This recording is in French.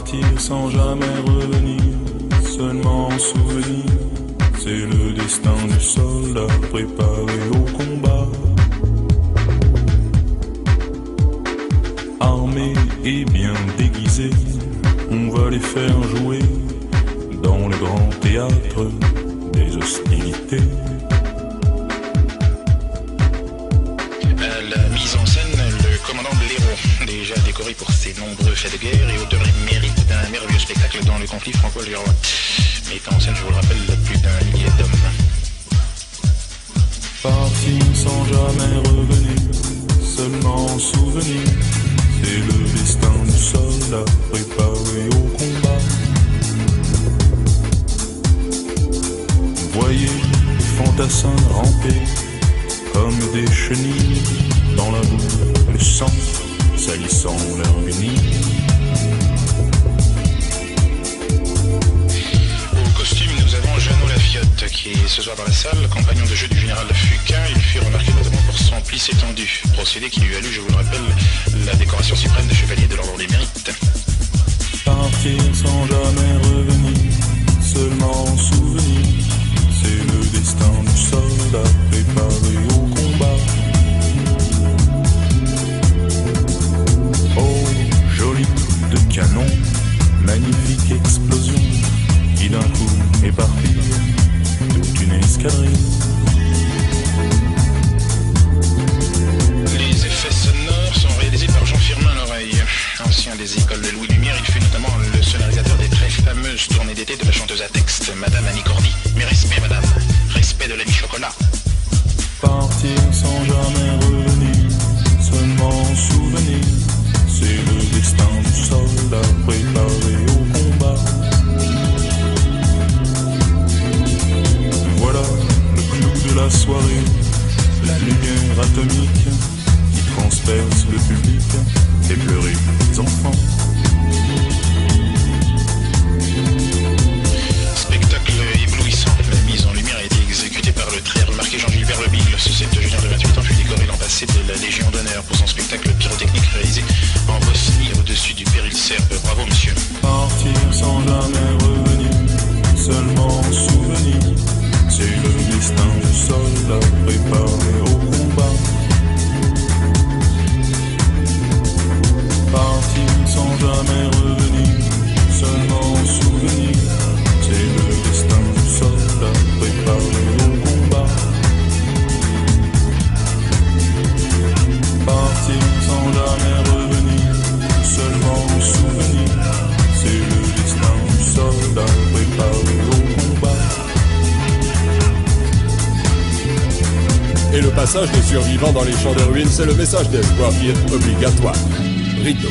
Partir sans jamais revenir, seulement en souvenir, c'est le destin du soldat préparé au combat. Armés et bien déguisés, on va les faire jouer dans le grand théâtre des hostilités. La mise en scène, le commandant de l'Hérault, déjà décoré pour ses nombreux faits de guerre et auteur émérite d'un merveilleux spectacle dans le conflit franco-algérois, mettant en scène, je vous le rappelle, plus d'un millier d'hommes. Partir sans jamais revenir, seulement en souvenir, c'est le destin du soldat préparé au combat. Voyez les fantassins ramper comme des chenilles dans la boue, le sang salissant leur guenille. Au costume, nous avons Jeannot Lafiotte, qui est ce soir dans la salle, compagnon de jeu du général Fucain. Il fut remarqué notamment pour son plissé tendu, procédé qui lui valut, je vous le rappelle, la décoration suprême de chevalier de l'ordre des mérites. Partir sans jamais revenir, seulement en souvenir, c'est le destin du soldat préparé au combat. Oh, joli coup de canon, magnifique explosion, qui d'un coup éparpille toute une escadrille. Les effets sonores sont réalisés par Jean Firmin L'Oreille. Ancien des écoles de Louis Lumière, il fut notamment le sonorisateur des très fameuses tournées d'été de la chanteuse à texte, Madame Annie Cordy. Mais respect, madame, respect de l'ami Chocolat. Partir sans jamais revenir, seulement en souvenir, c'est le destin du soldat préparé au combat. Voilà le clou de la soirée, la lumière atomique qui transperce le public et pleurer les enfants. Spectacle éblouissant. La mise en lumière a été exécutée par le très remarqué Jean-Gilbert Le Bigle. Ce septuagénaire de 28 ans fut décoré l'an passé de la Légion d'honneur pour son spectacle pyrotechnique réalisé en Bosnie au-dessus du péril serbe. Bravo, monsieur. Partir sans jamais revenir, seulement en souvenir, c'est le destin du soldat préparé au combat. Partir sans jamais revenir, seulement en souvenir, c'est le destin du soldat préparé au combat. Partir sans jamais revenir, seulement en souvenir, c'est le destin du soldat préparé au combat. Et le passage des survivants dans les champs de ruines, c'est le message d'espoir qui est obligatoire. Rideau.